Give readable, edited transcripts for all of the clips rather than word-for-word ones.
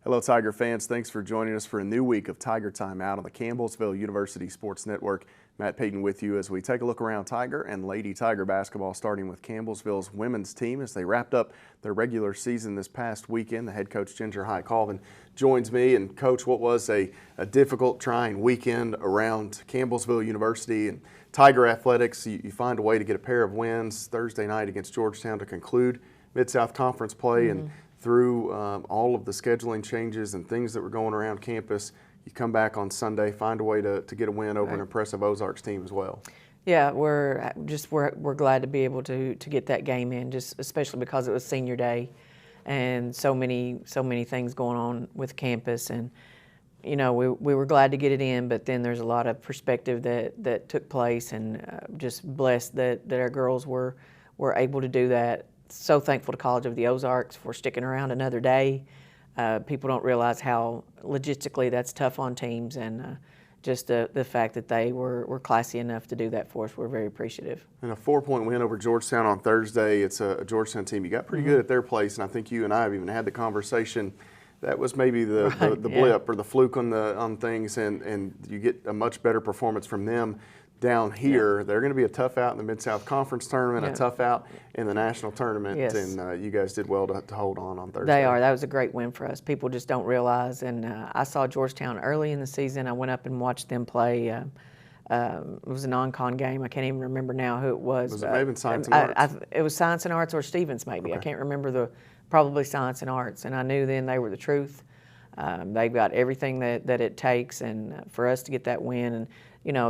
Hello, Tiger fans. Thanks for joining us for a new week of Tiger Timeout on the Campbellsville University Sports Network. Matt Payton with you as we take a look around Tiger and Lady Tiger basketball, starting with Campbellsville's women's team as they wrapped up their regular season this past weekend. The head coach, Ginger High-Colvin, joins me. And Coach, what was a difficult, trying weekend around Campbellsville University and Tiger athletics? You find a way to get a pair of wins Thursday night against Georgetown to conclude Mid-South Conference play. And through all of the scheduling changes and things that were going around campus, you come back on Sunday, find a way to get a win over an impressive Ozarks team as well. Yeah, we're glad to be able to get that game in, just especially because it was senior day, and so many things going on with campus, and you know we were glad to get it in, but then there's a lot of perspective that took place, and just blessed that our girls were able to do that. So thankful to College of the Ozarks for sticking around another day. People don't realize how logistically that's tough on teams, and just the fact that they were classy enough to do that for us, we're very appreciative. And a 4-point win over Georgetown on Thursday. It's a Georgetown team. You got pretty good at their place, and I think you and I have even had the conversation. That was maybe the blip or the fluke on things, and you get a much better performance from them down here. They're going to be a tough out in the Mid-South Conference tournament, a tough out in the national tournament, and you guys did well to hold on Thursday. They are. That was a great win for us. People just don't realize, and I saw Georgetown early in the season. I went up and watched them play. It was a non-con game. I can't even remember now who it was. Was it maybe Science and Arts? It was Science and Arts or Stevens maybe. Okay. I can't remember probably Science and Arts, and I knew then they were the truth. They've got everything that it takes, and for us to get that win, and you know,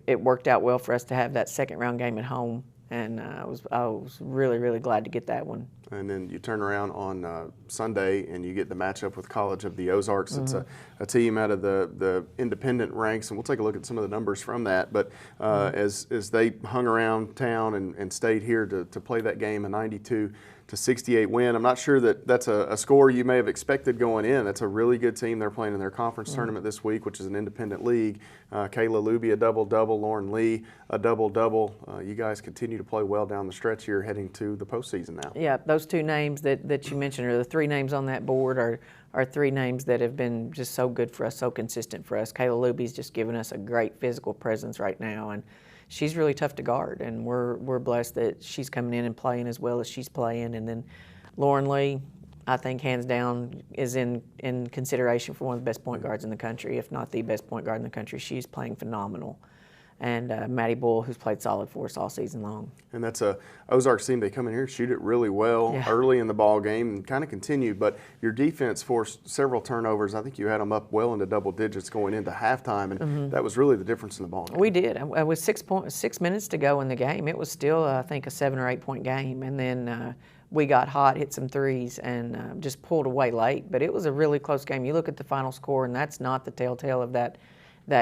it worked out well for us to have that second round game at home, and I was really glad to get that one. And then you turn around on Sunday and you get the matchup with College of the Ozarks. It's a team out of the independent ranks, and we'll take a look at some of the numbers from that. But as they hung around town and stayed here to play that game, a 92-68 win. I'm not sure that's a score you may have expected going in. That's a really good team. They're playing in their conference tournament this week, which is an independent league. Kayla Luby, a double-double. Lauren Lee, a double-double. You guys continue to play well down the stretch here heading to the postseason now. Yeah, those two names that you mentioned, or the three names on that board, are three names that have been just so good for us, so consistent for us. Kayla Luby's just given us a great physical presence right now, and she's really tough to guard, and we're blessed that she's coming in and playing as well as she's playing. And then Lauren Lee, I think hands down is in consideration for one of the best point guards in the country, if not the best point guard in the country. She's playing phenomenal. And Maddie Bull, who's played solid for us all season long. And that's a Ozarks team. They come in here, shoot it really well early in the ball game, and kind of continue. But your defense forced several turnovers. I think you had them up well into double digits going into halftime, and that was really the difference in the ball game. We did. With 6 minutes to go in the game, it was still, I think, a 7 or 8 point game. And then we got hot, hit some threes, and just pulled away late. But it was a really close game. You look at the final score, and that's not the telltale of that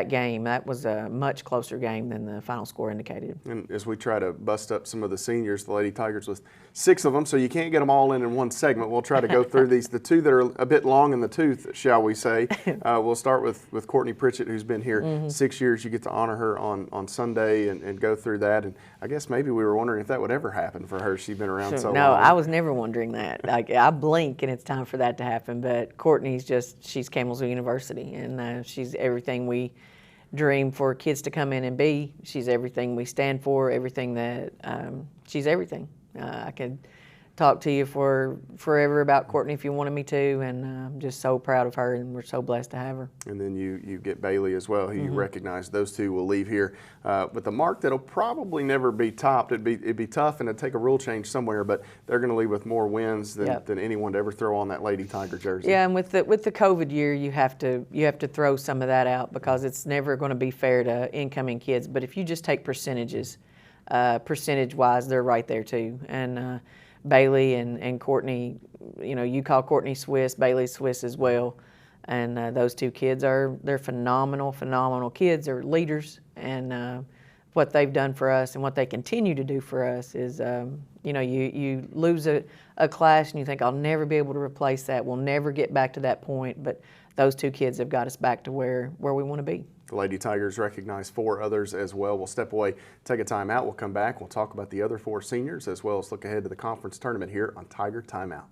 game. That was a much closer game than the final score indicated. And as we try to bust up some of the seniors, the Lady Tigers with 6 of them, so you can't get them all in one segment. We'll try to go through these. The two that are a bit long in the tooth, shall we say. We'll start with Courtney Pritchett, who's been here 6 years. You get to honor her on Sunday and go through that. And I guess maybe we were wondering if that would ever happen for her. She's been around so long. No, I was never wondering that. Like, I blink and it's time for that to happen. But Courtney's she's Campbellsville University, and she's everything we dream for kids to come in and be. She's everything we stand for, everything that, she's everything. I could talk to you for forever about Courtney if you wanted me to, and I'm just so proud of her, and we're so blessed to have her. And then you get Bailey as well, who you recognize. Those two will leave here with a mark that'll probably never be topped. It'd be tough, and it'd take a rule change somewhere, but they're going to leave with more wins than anyone to ever throw on that Lady Tiger jersey. Yeah, and with the COVID year, you have to throw some of that out, because it's never going to be fair to incoming kids. But if you just take percentages, percentage-wise, they're right there too. And Bailey and Courtney, you know, you call Courtney Swiss, Bailey's Swiss as well. And those two kids they're phenomenal kids. They're leaders, and what they've done for us and what they continue to do for us is, you know, you lose a class and you think, I'll never be able to replace that. We'll never get back to that point. But those two kids have got us back to where we want to be. The Lady Tigers recognize 4 others as well. We'll step away, take a timeout. We'll come back. We'll talk about the other 4 seniors, as well as look ahead to the conference tournament here on Tiger Timeout.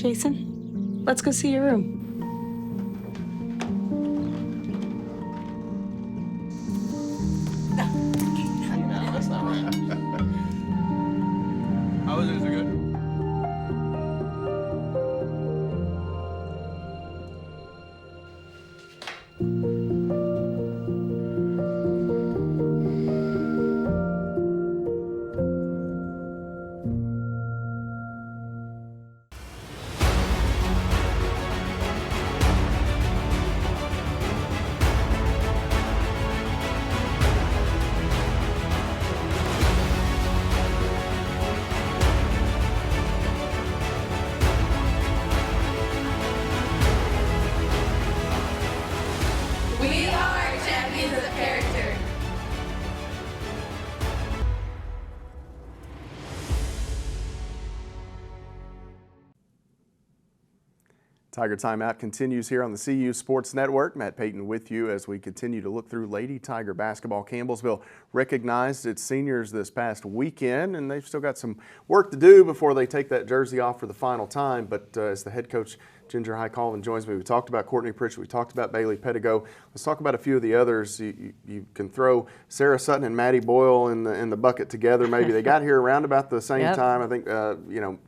Jason, let's go see your room. No, that's not right. How was it? Is it good? We are champions of character. Tiger Timeout continues here on the CU Sports Network. Matt Payton with you as we continue to look through Lady Tiger basketball. Campbellsville recognized its seniors this past weekend, and they've still got some work to do before they take that jersey off for the final time. But as the head coach, Ginger High-Colvin, joins me, we talked about Courtney Pritchett, we talked about Bailey Pettigo. Let's talk about a few of the others. You can throw Sarah Sutton and Maddie Boyle in the bucket together. Maybe they got here around about the same time. I think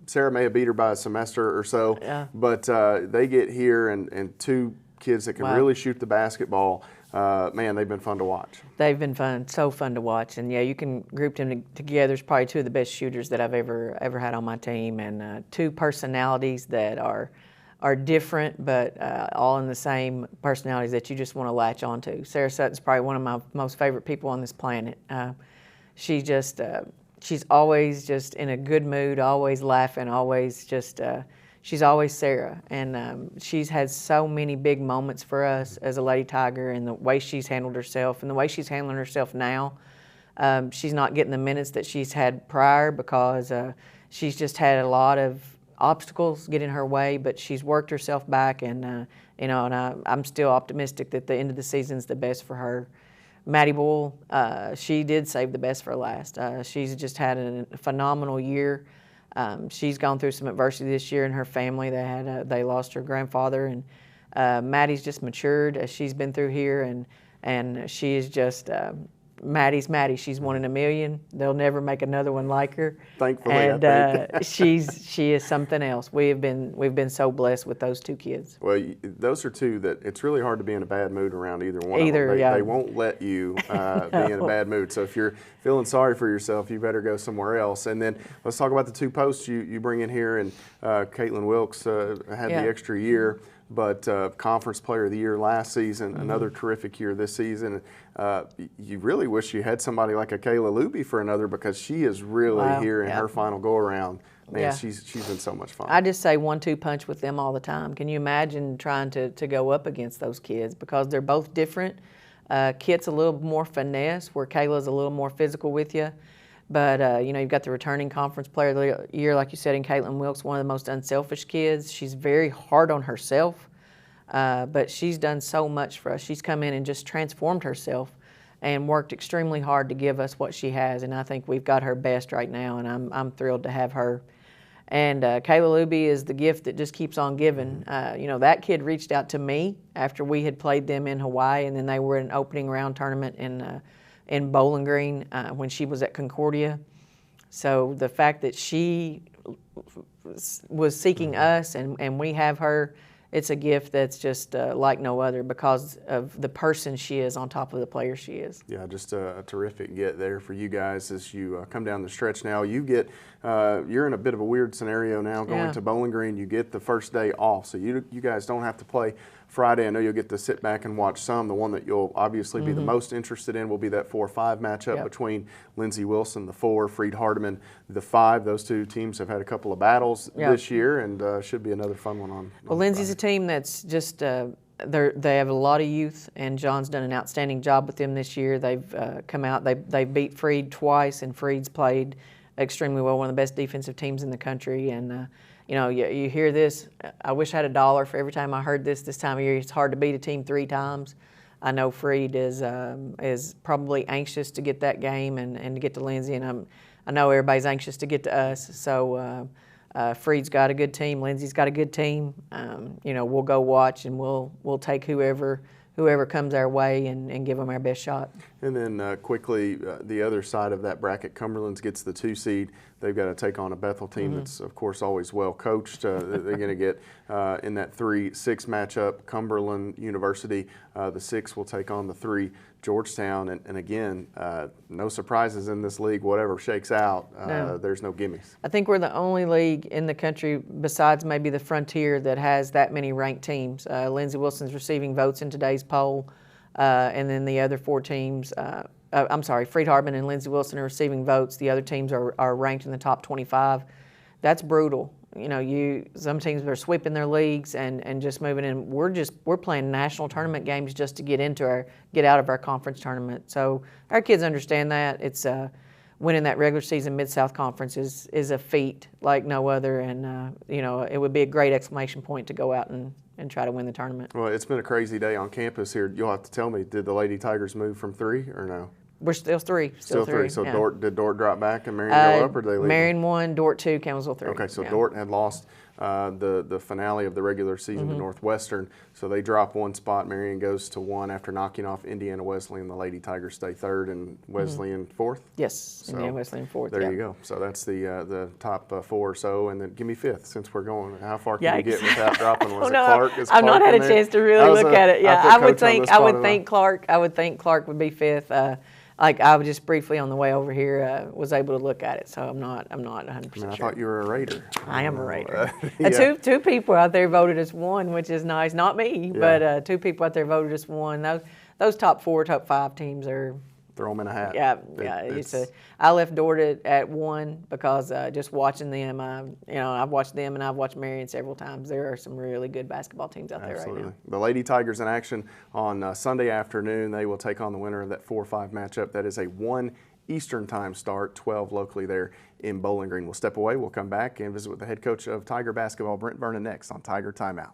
Sarah may have beat her by a semester or so. Yeah. But they get here and two kids that can really shoot the basketball. Man, they've been fun to watch. They've been fun, so fun to watch, and yeah, you can group them together. It's probably two of the best shooters that I've ever had on my team, and two personalities that are different, but all in the same personalities that you just want to latch onto. Sarah Sutton's probably one of my most favorite people on this planet. She's always just in a good mood, always laughing, always just. She's always Sarah, and she's had so many big moments for us as a Lady Tiger, and the way she's handled herself and the way she's handling herself now. She's not getting the minutes that she's had prior because she's just had a lot of obstacles get in her way, but she's worked herself back, and I'm still optimistic that the end of the season's the best for her. Maddie Boyle, she did save the best for last. She's just had a phenomenal year. She's gone through some adversity this year in her family. They lost her grandfather, and Maddie's just matured as she's been through here, and she is just Maddie's Maddie. She's one in a million. They'll never make another one like her. Thankfully, and I think. she is something else. We've been so blessed with those two kids. Well, those are two that it's really hard to be in a bad mood around either one of them. They won't let you be in a bad mood. So if you're feeling sorry for yourself, you better go somewhere else. And then let's talk about the two posts you bring in here. And Caitlin Wilkes had the extra year, but Conference Player of the Year last season, another terrific year this season. You really wish you had somebody like a Kayla Luby for another, because she is really here in her final go-around. Man, she's been so much fun. I just say 1-2 punch with them all the time. Can you imagine trying to go up against those kids, because they're both different. Kit's a little more finesse, where Kayla's a little more physical with you. But, you've got the returning Conference Player of the Year, like you said, in Caitlin Wilkes, one of the most unselfish kids. She's very hard on herself, but she's done so much for us. She's come in and just transformed herself and worked extremely hard to give us what she has, and I think we've got her best right now, and I'm thrilled to have her. And Kayla Luby is the gift that just keeps on giving. That kid reached out to me after we had played them in Hawaii, and then they were in an opening round tournament in Bowling Green when she was at Concordia. So the fact that she was seeking us and we have her, it's a gift that's just like no other, because of the person she is on top of the player she is. Yeah, just a terrific get there for you guys as you come down the stretch now. You're in a bit of a weird scenario now going to Bowling Green. You get the first day off, so you guys don't have to play Friday. I know you'll get to sit back and watch some. The one that you'll obviously be the most interested in will be that 4-5 matchup between Lindsey Wilson, the 4, Freed Hardeman, the 5. Those two teams have had a couple of battles this year, and should be another fun one on. Well, Lindsey's a team that's just they have a lot of youth, and John's done an outstanding job with them this year. They've come out. They beat Freed twice, and Freed's played extremely well. One of the best defensive teams in the country, and. You hear this. I wish I had $1 for every time I heard this time of year. It's hard to beat a team 3 times. I know Freed is probably anxious to get that game and to get to Lindsey, and I know everybody's anxious to get to us. So Freed's got a good team. Lindsay's got a good team. We'll go watch and we'll take whoever comes our way and give them our best shot. And then quickly, the other side of that bracket, Cumberland's gets the 2 seed. They've got to take on a Bethel team that's, of course, always well coached. They're going to get in that 3-6 matchup, Cumberland University. The 6 will take on the 3, Georgetown. And again, no surprises in this league. Whatever shakes out, No. there's no gimmies. I think we're the only league in the country, besides maybe the Frontier, that has that many ranked teams. Lindsey Wilson's receiving votes in today's poll, and then the other 4 teams, Freed-Hardeman and Lindsey Wilson are receiving votes. The other teams are ranked in the top 25. That's brutal. Some teams are sweeping their leagues and just moving in. We're playing national tournament games just to get out of our conference tournament. So our kids understand that. It's winning that regular season Mid-South Conference is a feat like no other, and it would be a great exclamation point to go out and try to win the tournament. Well, it's been a crazy day on campus here. You'll have to tell me, did the Lady Tigers move from 3 or no? We're still 3. Still 3. So yeah. Did Dort drop back and Marion go up, or did they leave? Marion 1, Dort 2, Campbellsville 3. Okay, so yeah. Dort had lost the finale of the regular season to Northwestern, so they drop 1 spot. Marion goes to 1 after knocking off Indiana Wesleyan. The Lady Tigers stay 3rd and Wesleyan 4th. Yes, So Indiana Wesleyan 4th. There yeah. you go. So that's the top 4 or so, and then give me 5th since we're going. How far can you Yikes. get without dropping? Was it no, Clark? Is I've not Clark had a in there? chance to really look at it. Yeah, I would think Clark. I would think Clark would be 5th. I was just briefly on the way over here was able to look at it, so I'm not 100% sure. I thought you were a Raider. I am a Raider. Yeah. Two people out there voted us 1, which is nice. Not me, but 2 people out there voted us 1. Those top 4, top 5 teams are. Throw them in a hat. Yeah. I left Dort at 1 because just watching them. I've watched them and I've watched Marion several times. There are some really good basketball teams out there right now. The Lady Tigers in action on Sunday afternoon. They will take on the winner of that 4-5 matchup. That is a 1 Eastern time start, 12 locally there in Bowling Green. We'll step away. We'll come back and visit with the head coach of Tiger basketball, Brent Vernon, next on Tiger Timeout.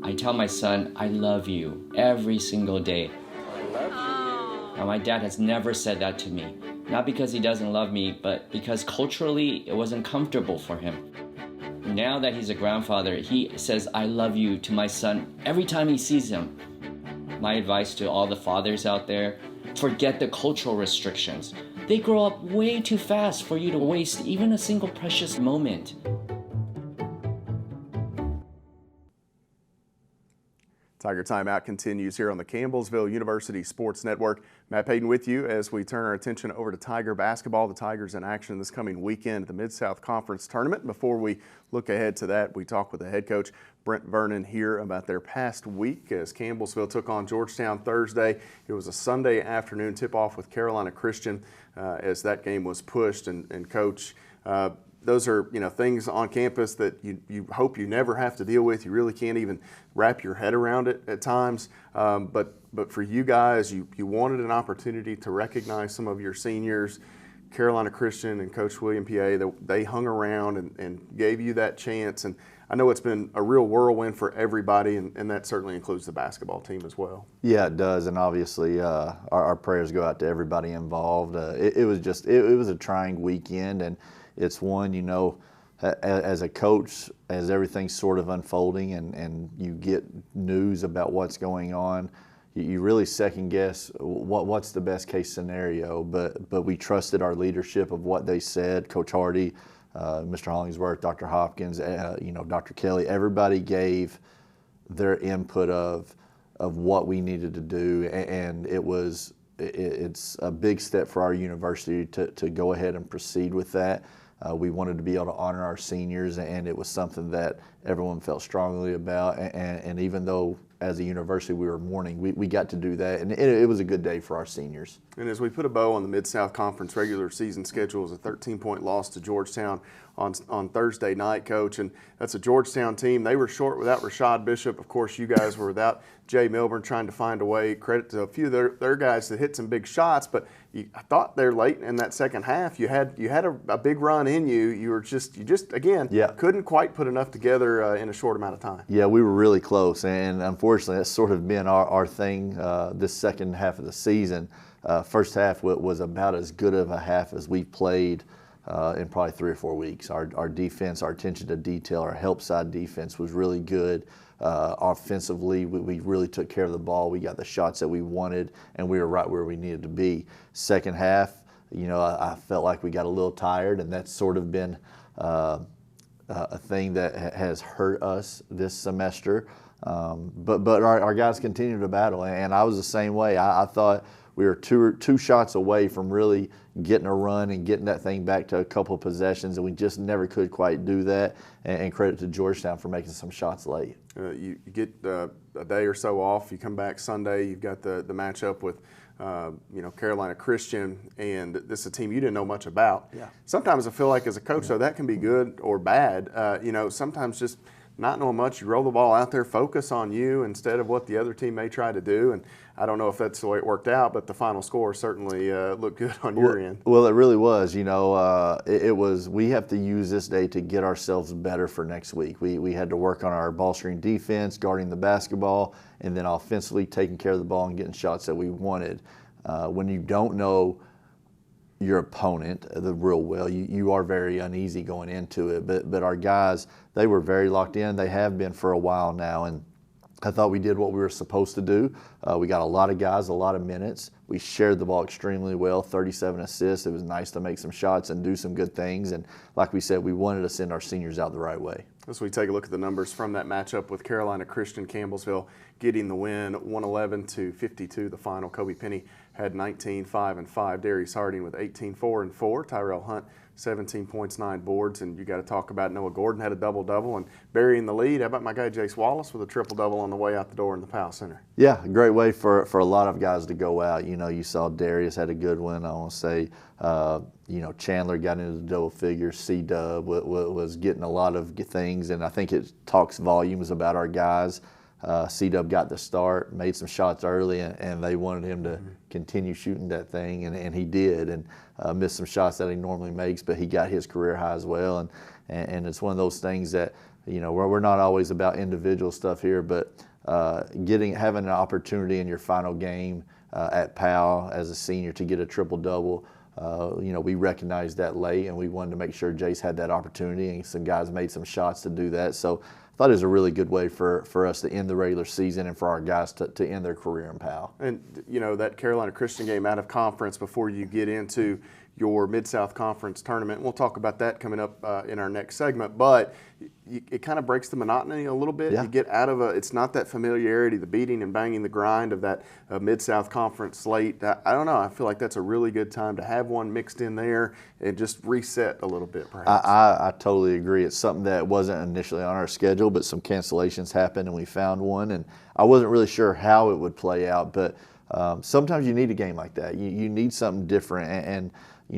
I tell my son, I love you every single day. Now, my dad has never said that to me. Not because he doesn't love me, but because culturally it wasn't comfortable for him. Now that he's a grandfather, he says, I love you to my son every time he sees him. My advice to all the fathers out there, forget the cultural restrictions. They grow up way too fast for you to waste even a single precious moment. Tiger Timeout continues here on the Campbellsville University Sports Network. Matt Payton with you as we turn our attention over to Tiger basketball. The Tigers in action this coming weekend at the Mid-South Conference Tournament. Before we look ahead to that, we talk with the head coach, Brent Vernon, here about their past week as Campbellsville took on Georgetown Thursday. It was a Sunday afternoon tip-off with Carolina Christian as that game was pushed. And Coach, those are things on campus that you hope you never have to deal with. You really can't even wrap your head around it at times. But for you guys, you wanted an opportunity to recognize some of your seniors. Carolina Christian and Coach William P.A., they hung around and gave you that chance. And I know it's been a real whirlwind for everybody, and that certainly includes the basketball team as well. Yeah, it does, and obviously our prayers go out to everybody involved. It was a trying weekend, and it's one, as a coach, as everything's sort of unfolding and you get news about what's going on, you really second guess what's the best case scenario. But we trusted our leadership of what they said. Coach Hardy, Mr. Hollingsworth, Dr. Hopkins, Dr. Kelly. Everybody gave their input of what we needed to do, and it's a big step for our university to go ahead and proceed with that. We wanted to be able to honor our seniors, and it was something that everyone felt strongly about. And even though as a university we were mourning, we got to do that, and it was a good day for our seniors. And as we put a bow on the Mid-South Conference regular season schedule, it was a 13-point loss to Georgetown on Thursday night, Coach. And that's a Georgetown team. They were short without Rashad Bishop. Of course, you guys were without Jay Milburn trying to find a way. Credit to a few of their guys that hit some big shots. But I thought there late in that second half, you had a big run in you. You just again couldn't quite put enough together in a short amount of time. Yeah, we were really close, and unfortunately, that's sort of been our thing this second half of the season. First half was about as good of a half as we played in probably 3 or 4 weeks. Our defense, our attention to detail, our help side defense was really good. Offensively, we really took care of the ball. We got the shots that we wanted, and we were right where we needed to be. Second half, I felt like we got a little tired, and that's sort of been a thing that has hurt us this semester. But our guys continue to battle, and I was the same way. I thought we were two shots away from really getting a run and getting that thing back to a couple of possessions, and we just never could quite do that. And credit to Georgetown for making some shots late. You get a day or so off. You come back Sunday. You've got the matchup with Carolina Christian, and this is a team you didn't know much about. Yeah. Sometimes I feel like as a coach, though, that can be good or bad. Sometimes just not knowing much, you roll the ball out there, focus on you instead of what the other team may try to do. And I don't know if that's the way it worked out, but the final score certainly looked good on your end. Well, it really was. It was. We have to use this day to get ourselves better for next week. We had to work on our ball screen defense, guarding the basketball, and then offensively taking care of the ball and getting shots that we wanted. When you don't know your opponent the real well, you are very uneasy going into it. But our guys, they were very locked in. They have been for a while now, and I thought we did what we were supposed to do. We got a lot of guys, a lot of minutes. We shared the ball extremely well, 37 assists. It was nice to make some shots and do some good things. And like we said, we wanted to send our seniors out the right way. As we take a look at the numbers from that matchup with Carolina Christian, Campbellsville getting the win, 111-52, the final. Kobe Penny had 19, 5 and 5. Darius Harding with 18, 4 and 4. Tyrell Hunt, 17 points, 9 boards. And you got to talk about Noah Gordon had a double-double and burying the lead. How about my guy Jace Wallace with a triple-double on the way out the door in the Powell Center? Yeah, a great way for a lot of guys to go out. You saw Darius had a good one. I want to say, Chandler got into the double figures. C-Dub was getting a lot of things, and I think it talks volumes about our guys. C-Dub got the start, made some shots early, and they wanted him to continue shooting that thing, and he did, and missed some shots that he normally makes, but he got his career high as well. And it's one of those things that, we're not always about individual stuff here, but having an opportunity in your final game at Powell as a senior to get a triple-double, we recognized that late, and we wanted to make sure Jace had that opportunity, and some guys made some shots to do that. So I thought it was a really good way for us to end the regular season and for our guys to end their career in Powell. And, that Carolina Christian game out of conference before you get into your Mid-South Conference tournament. We'll talk about that coming up in our next segment, but it kind of breaks the monotony a little bit. Yeah. You get out of it's not that familiarity, the beating and banging the grind of that Mid-South Conference slate. I don't know. I feel like that's a really good time to have one mixed in there and just reset a little bit, perhaps. I totally agree. It's something that wasn't initially on our schedule, but some cancellations happened, and we found one, and I wasn't really sure how it would play out, but sometimes you need a game like that. You need something different, and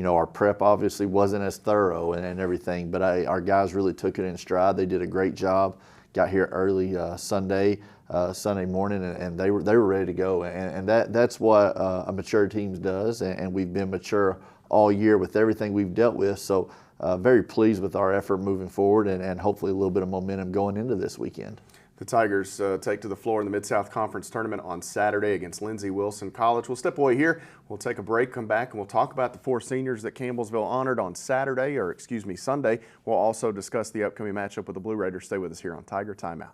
our prep obviously wasn't as thorough and everything, but our guys really took it in stride. They did a great job. Got here early Sunday morning, and they were ready to go. And that's what a mature team does, and we've been mature all year with everything we've dealt with. So very pleased with our effort moving forward, and hopefully a little bit of momentum going into this weekend. The Tigers take to the floor in the Mid-South Conference Tournament on Saturday against Lindsey Wilson College. We'll step away here. We'll take a break, come back, and we'll talk about the 4 seniors that Campbellsville honored on Sunday. We'll also discuss the upcoming matchup with the Blue Raiders. Stay with us here on Tiger Timeout.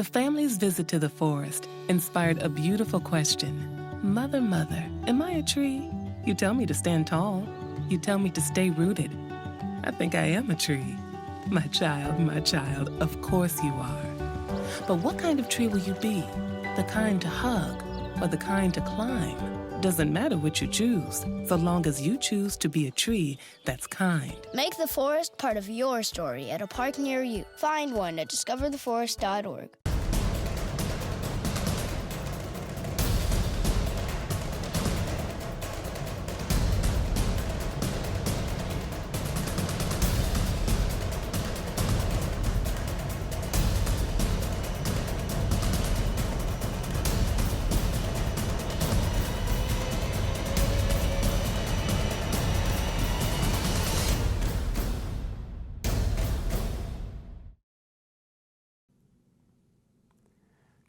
The family's visit to the forest inspired a beautiful question. Mother, mother, am I a tree? You tell me to stand tall. You tell me to stay rooted. I think I am a tree. My child, of course you are. But what kind of tree will you be? The kind to hug or the kind to climb? Doesn't matter what you choose, so long as you choose to be a tree that's kind. Make the forest part of your story at a park near you. Find one at discovertheforest.org.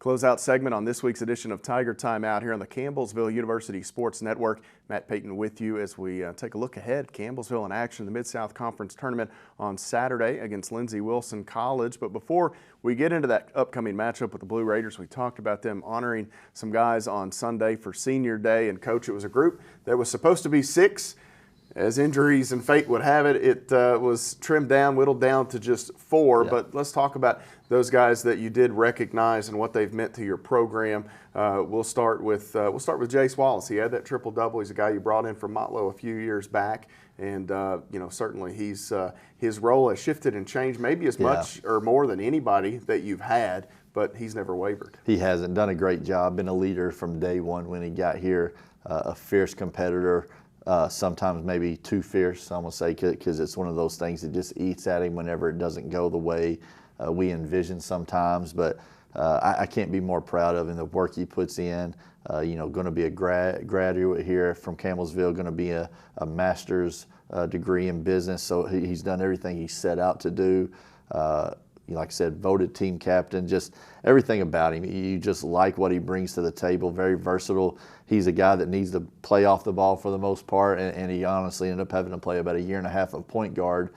Closeout segment on this week's edition of Tiger Timeout here on the Campbellsville University Sports Network. Matt Payton with you as we take a look ahead. Campbellsville in action in the Mid-South Conference Tournament on Saturday against Lindsey Wilson College. But before we get into that upcoming matchup with the Blue Raiders, we talked about them honoring some guys on Sunday for Senior Day. And Coach, it was a group that was supposed to be 6. As injuries and fate would have it, it was trimmed down, whittled down to just 4. Yeah. But let's talk about those guys that you did recognize and what they've meant to your program. We'll start with Jace Wallace. He had that triple-double. He's a guy you brought in from Motlow a few years back, and certainly his role has shifted and changed maybe as much or more than anybody that you've had. But he's never wavered. He hasn't. Done a great job. Been a leader from day one when he got here. A fierce competitor. Sometimes maybe too fierce, I'm going to say, because it's one of those things that just eats at him whenever it doesn't go the way we envision sometimes. But I can't be more proud of him, the work he puts in. Going to be a graduate here from Campbellsville, going to be a master's degree in business. So he's done everything he set out to do. Like I said, voted team captain, just everything about him. You just like what he brings to the table, very versatile. He's a guy that needs to play off the ball for the most part, and he honestly ended up having to play about 1.5 years of point guard,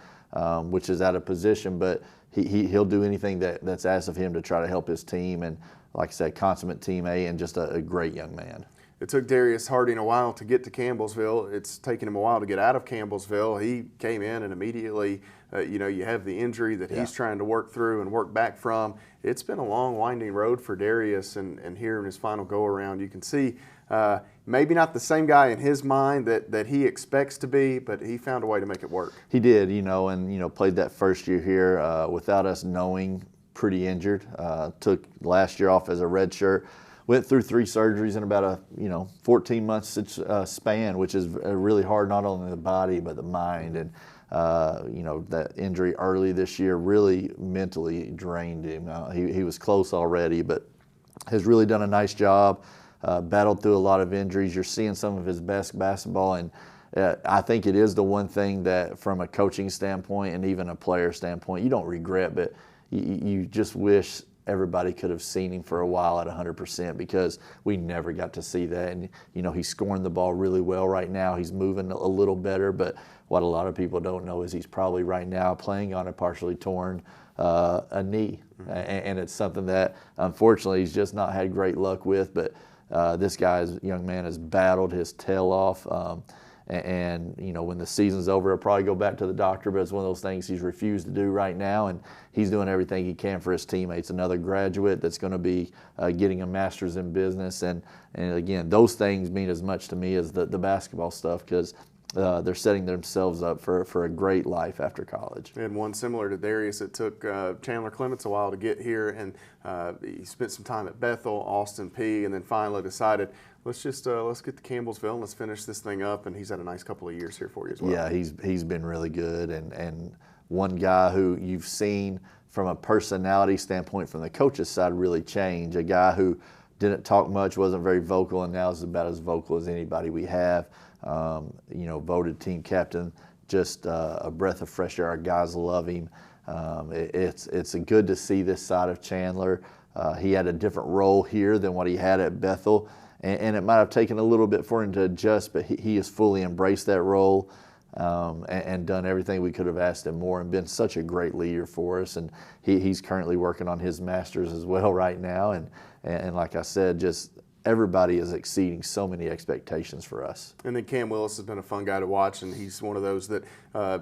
which is out of position, but he'll do anything that's asked of him to try to help his team, and like I said, consummate teammate and just a great young man. It took Darius Harding a while to get to Campbellsville. It's taken him a while to get out of Campbellsville. He came in and immediately, you have the injury that he's trying to work through and work back from. It's been a long, winding road for Darius, and here in his final go-around, you can see maybe not the same guy in his mind that he expects to be, but he found a way to make it work. He did, and played that first year here without us knowing, pretty injured. Took last year off as a red shirt. Went through 3 surgeries in about a 14-month span, which is really hard, not only the body but the mind. And that injury early this year really mentally drained him. He was close already, but has really done a nice job. Battled through a lot of injuries. You're seeing some of his best basketball, and I think it is the one thing that, from a coaching standpoint and even a player standpoint, you don't regret, but you just wish everybody could have seen him for a while at 100%, because we never got to see that. And, he's scoring the ball really well right now. He's moving a little better, but what a lot of people don't know is he's probably right now playing on a partially torn a knee. Mm-hmm. And it's something that, unfortunately, he's just not had great luck with. But this young man has battled his tail off. And when the season's over, he'll probably go back to the doctor, but it's one of those things he's refused to do right now, and he's doing everything he can for his teammates. Another graduate that's going to be getting a master's in business, and again, those things mean as much to me as the basketball stuff, because they're setting themselves up for a great life after college. And one similar to Darius, it took Chandler Clements a while to get here, and he spent some time at Bethel, Austin Peay, and then finally decided, let's get to Campbellsville and let's finish this thing up. And he's had a nice couple of years here for you as well. Yeah, he's been really good, and one guy who you've seen from a personality standpoint from the coach's side really change. A guy who didn't talk much, wasn't very vocal, and now is about as vocal as anybody we have. Voted team captain, just a breath of fresh air. Our guys love him. It's good to see this side of Chandler. He had a different role here than what he had at Bethel, and it might have taken a little bit for him to adjust, but he has fully embraced that role. and done everything we could have asked him more, and been such a great leader for us. And he's currently working on his master's as well right now. And like I said, just everybody is exceeding so many expectations for us. And then Cam Willis has been a fun guy to watch, and he's one of those that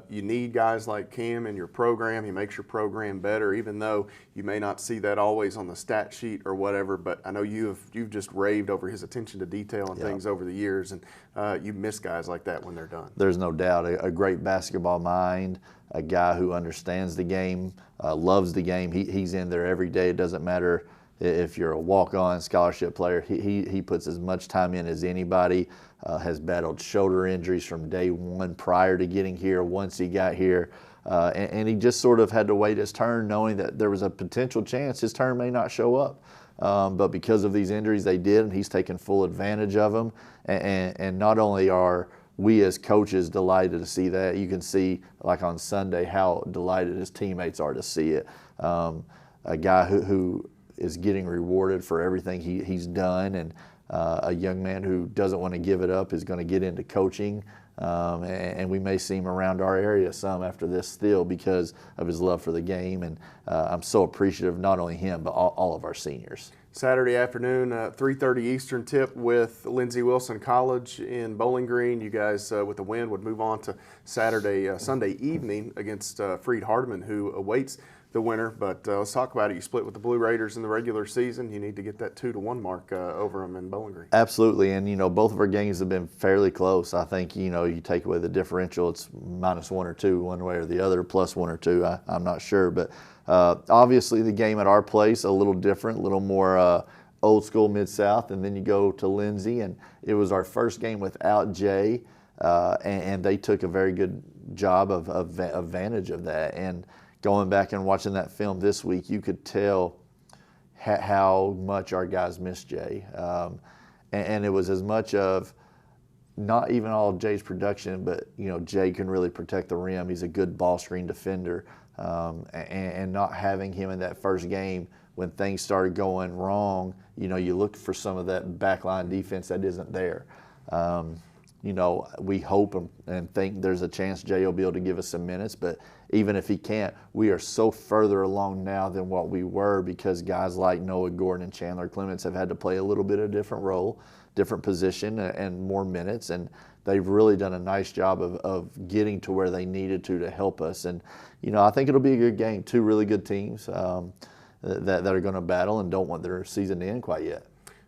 you need guys like Cam in your program. He makes your program better, even though you may not see that always on the stat sheet or whatever. But I know you've just raved over his attention to detail and things over the years, and you miss guys like that when they're done. There's no doubt a great basketball mind, a guy who understands the game, loves the game. He's in there every day. It doesn't matter if you're a walk-on scholarship player. He puts as much time in as anybody, has battled shoulder injuries from day one prior to getting here, once he got here, and he just sort of had to wait his turn, knowing that there was a potential chance his turn may not show up. But because of these injuries, they did, and he's taken full advantage of them. And not only are we as coaches delighted to see that, you can see, like on Sunday, how delighted his teammates are to see it. A guy who is getting rewarded for everything he's done, and a young man who doesn't want to give it up is going to get into coaching, and we may see him around our area some after this still because of his love for the game. And I'm so appreciative, not only him, but all of our seniors. Saturday afternoon, 3:30 Eastern tip with Lindsey Wilson College in Bowling Green. You guys, with the win, would move on to Sunday evening against Freed Hardeman, who awaits the winner. But let's talk about it. You split with the Blue Raiders in the regular season. You need to get that 2-1 mark over them in Bowling Green. Absolutely, and both of our games have been fairly close. I think you take away the differential, it's -1 or 2 one way or the other, +1 or 2. I'm not sure, but obviously the game at our place a little different, a little more old school Mid-South, and then you go to Lindsey, and it was our first game without Jay, and they took a very good job of advantage of that. And going back and watching that film this week, you could tell how much our guys missed Jay. And it was as much of not even all of Jay's production, but Jay can really protect the rim. He's a good ball screen defender. And not having him in that first game when things started going wrong, you looked for some of that backline defense that isn't there. We hope and think there's a chance Jay will be able to give us some minutes, but even if he can't, we are so further along now than what we were, because guys like Noah Gordon and Chandler Clements have had to play a little bit of a different role, different position, and more minutes, and they've really done a nice job of getting to where they needed to help us. And I think it'll be a good game. Two really good teams that are going to battle and don't want their season to end quite yet.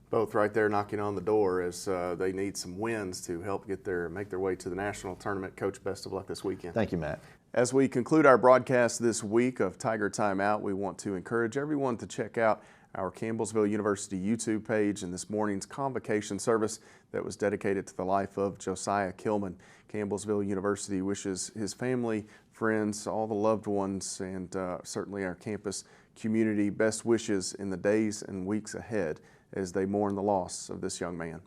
Both right there knocking on the door as they need some wins to help make their way to the national tournament. Coach, best of luck this weekend. Thank you, Matt. As we conclude our broadcast this week of Tiger Timeout, we want to encourage everyone to check out our Campbellsville University YouTube page and this morning's convocation service that was dedicated to the life of Josiah Kilman. Campbellsville University wishes his family, friends, all the loved ones, and certainly our campus community best wishes in the days and weeks ahead as they mourn the loss of this young man.